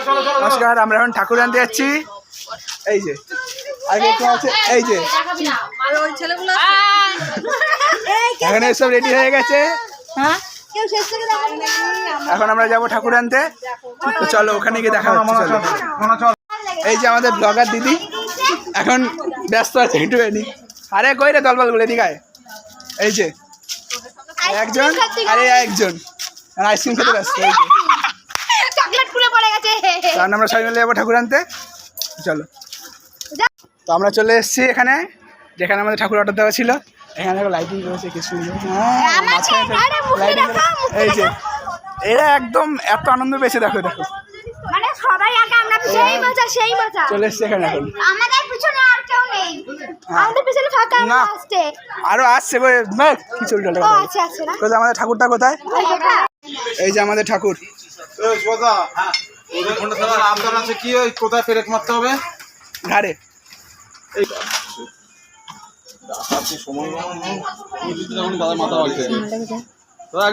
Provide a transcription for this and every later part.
নমস্কার, আমরা এখন ঠাকুর আনতে যাচ্ছি। এই যে আগে তো আছে, এই যে এখানে সব রেডি হয়ে গেছে। এখন আমরা যাবো ঠাকুর আনতে, তো চলো ওখানে গিয়ে দেখা হচ্ছে। চলো, এই যে আমাদের ব্লগার দিদি এখন ব্যস্ত আছে একটুখানি। আরে কই রে দলবল বলে দিঘায়, এই যে একজন আরে একজন আইসক্রিম খেতে ব্যস্ত। এই যে কারণ আমরা সবাই মিলে যাবো ঠাকুর আনতে। চলো, তো আমরা চলে এসেছি এখানে, যেখানে আমাদের ঠাকুর অর্ডার দেওয়া ছিল। এখানে লাইটিং করেছে কি সুন্দর, এই যে এরা একদম এত আনন্দ পেয়েছে। দেখো দেখো চলে এসছে এখানে। এখন না আরো আসছে কি চলছে আমাদের ঠাকুরটা কোথায়? এই যে আমাদের ঠাকুর। কি কোথায় পেরেক মারতে হবে ঘাড়ে।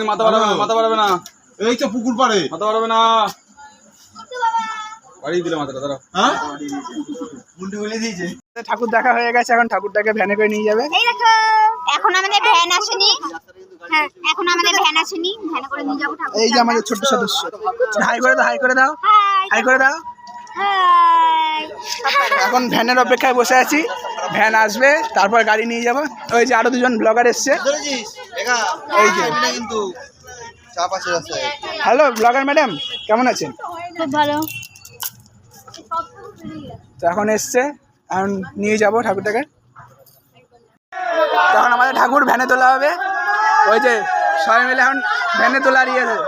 মাথা বাড়াবে না, এই তো পুকুর পাড়ে মাথা বাড়াবে না। বাড়িয়ে দিলে মাথাটা, দাঁড়াও। হ্যাঁ, মুন্ডি বলে দিয়েছে। ঠাকুর দেখা হয়ে গেছে, এখন ঠাকুরটাকে ভ্যানে করে নিয়ে যাবে। এখন আমাদের ভ্যান আসেনি। হ্যাঁ, এখন আমাদের ভ্যান আসেনি, ভ্যানে করে নিয়ে যাবো ঠাকুর। এই যে আমাদের ছোট্ট সদস্য। হাই করে দাও, হাই করে দাও, হাই করে দাও। এখন ভ্যানের অপেক্ষায় বসে আছি, ভ্যান আসবে তারপর গাড়ি নিয়ে যাবো। ওই যে আরো দুজন ব্লগার এসছে। এই যে হ্যালো ব্লগার ম্যাডাম, কেমন আছেন? খুব ভালো। তো এখন এসছে, এখন নিয়ে যাবো ঠাকুরটাকে। তখন আমাদের ঠাকুর ভ্যানে তোলা হবে। ওই যে সবাই মিলে এখন ভ্যানে তোলা দিয়ে দেবে।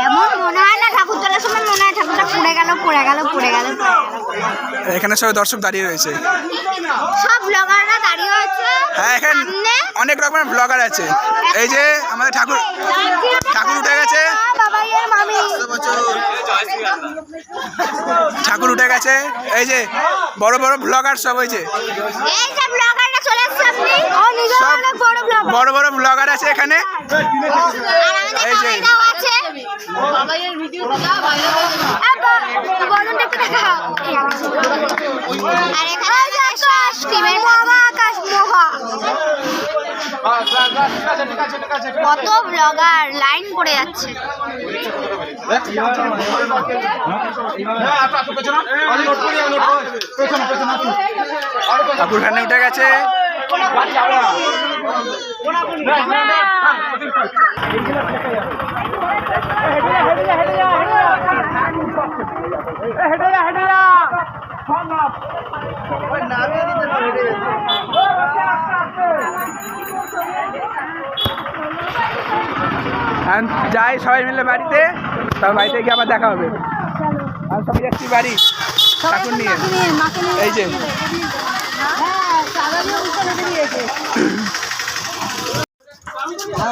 এমন মনে হয় না ঠাকুর তোলার সময় মনে হয় ঠাকুরটা পড়ে গেল পড়ে গেল পড়ে গেল। এখানে সবাই দর্শক দাঁড়িয়ে রয়েছে, সব ব্লগাররা দাঁড়িয়ে আছে। হ্যাঁ, এখানে অনেক রকমের ব্লগার আছে। এই যে আমাদের ঠাকুর উঠে গেছে, ঠাকুর উঠে গেছে। এই যে বড় বড় ব্লগার সব, ওই যে সব বড় বড় ব্লগার আছে এখানে। এই যে কত ব্লগার লাইন পড়ে যাচ্ছে। ঠাকুর ভ্যানে উঠে গেছে। যাই সবাই মিলে বাড়িতে, তার বাড়িতে গিয়ে আবার দেখা হবে। আর সবাই যাচ্ছি বাড়ি ঠাকুর নিয়ে। এই যে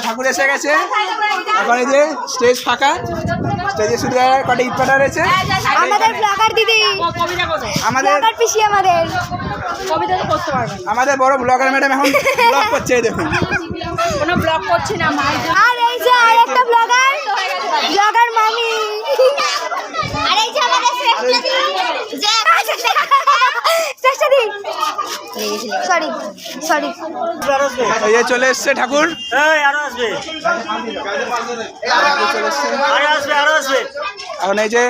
ঠাকুর এসে গেছে। এখন এই যে স্টেজ ফাঁকা, স্টেজে শুধু কটা ইট পাটা রয়েছে। আমাদের ব্লগার দিদি, আমাদের পিসি, আমাদের বড় ব্লগার ম্যাডাম এখন ব্লগ করছে। এই দেখুন, কোনো ব্লগ করছি না। আর এই যে আরেকটা ব্লগার মামি। আর এই যে আমাদের এই চলে এসছে ঠাকুর। এখন এই যে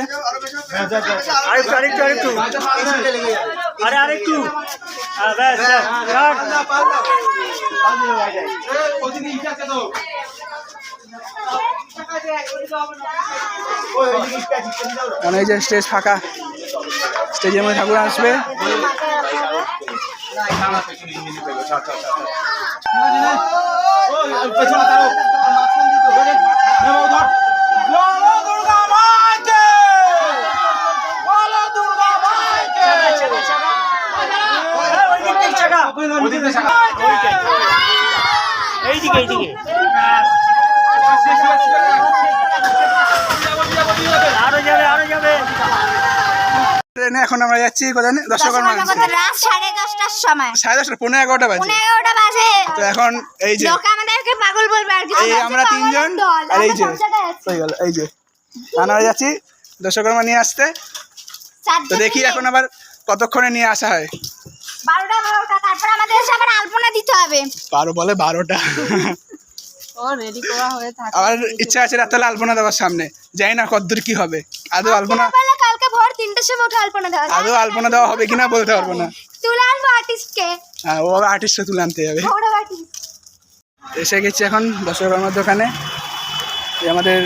আরেকটু এই যে স্টেজ ফাঁকা, স্টেজের মধ্যে ঠাকুর আসবে। ট্রেনে এখন আমরা যাচ্ছি কোথায়? দশকর্মা। রাত 10:30টার সময়, 10:30, 11:15 বাজে। 11:15 বাজে। তো এখন এই যে লোকে আমাদেরকে পাগল বলবে আর কি। এই আমরা তিনজন, আর এই যে হয়ে গেল, এই যে আমরা যাচ্ছি দশকর্মা নিয়ে আসতে। তো দেখি এখন আবার কতক্ষণে নিয়ে আসা হয়। 12টা তারপর আমাদের এসে আবার আলপনা দিতে হবে। 12 বলে 12টা। ও রেডি করা হয়ে থাকে। আমার ইচ্ছা আছে রাত্রে আলপনা দেওয়ার সামনে, জানি না কতদূর কি হবে। আদৌ আলপনা কালকে ভোর 3টের সময় উঠে আলপনা দেওয়া যাবে। আদৌ আলপনা দেওয়া হবে কিনা বলতে পারবো না। তুলে আনবো আর্টিস্টকে। হ্যাঁ, ও আর্টিস্টকে তুলে আনতে যাবে। বড় আর্টিস্ট। এসে গেছি এখন দশকর্মার দোকানে। এই আমাদের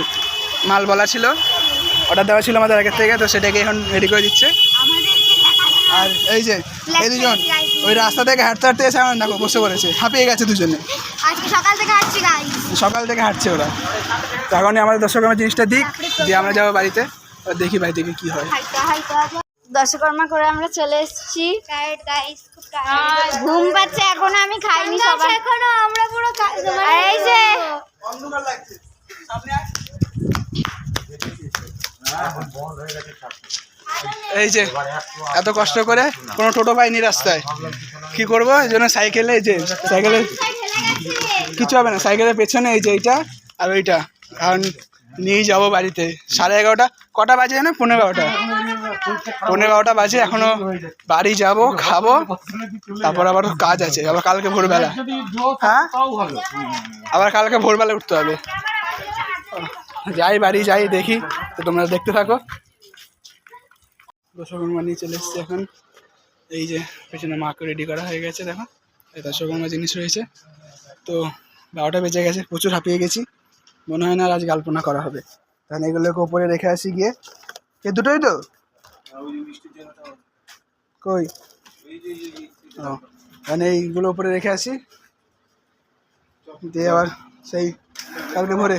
মাল বলা ছিল, অর্ডার দেওয়া ছিল আমাদের আগের থেকে, তো সেটাকে এখন রেডি করে দিচ্ছে। আর এই যে এই দুজন ওই রাস্তা থেকে হাঁটতে হাঁটতে এসে আমার দেখো বসে পড়েছে, হাঁপিয়ে গেছে দুজনে। আজকে সকাল থেকে হাঁটছি গাইস। সকাল থেকে হাঁটছে ওরা। তো এখনই আমাদের দশকর্মার জিনিসটা দিক, দিয়ে আমরা যাবো বাড়িতে, দেখি বাড়ি থেকে কী হয়। দশকর্মা করে আমরা চলে এসেছি। ঘুম পাচ্ছে এখনো, আমি খাইনি সবাই এখনো, আমরা পুরো এই যে এই যে এত কষ্ট করে কোনো টোটো পাইনি রাস্তায়, কি করবো? এই জন্য সাইকেলে, এই যে সাইকেলে কিছু হবে না, সাইকেলের পেছনে এই যে এইটা আর ওইটা এখন নিয়ে যাবো বাড়িতে। 11:30 কটা বাজে না? 11:15 বাজে। এখনো বাড়ি যাব, খাবো, তারপর আবার কাজ আছে, আবার কালকে ভোরবেলা। হ্যাঁ, আবার কালকে ভোরবেলা উঠতে হবে। যাই বাড়ি যাই, দেখি। তো তোমরা দেখতে থাকো। দশকর্মা নিয়ে চলে এসছি এখন। এই যে পেছনে মাকে রেডি করা হয়ে গেছে, দেখো এই দশকর্মা জিনিস রয়েছে। তো 12টা বেজে গেছে, প্রচুর হাঁপিয়ে গেছি। মনে হয় না আর আজ আলপনা করা হবে, তাহলে এগুলোকে ওপরে রেখে আসি গিয়ে। এ দুটোই তো কই, ও মানে এইগুলো উপরে রেখে আসি, দিয়ে আবার সেই কালকে ভোরে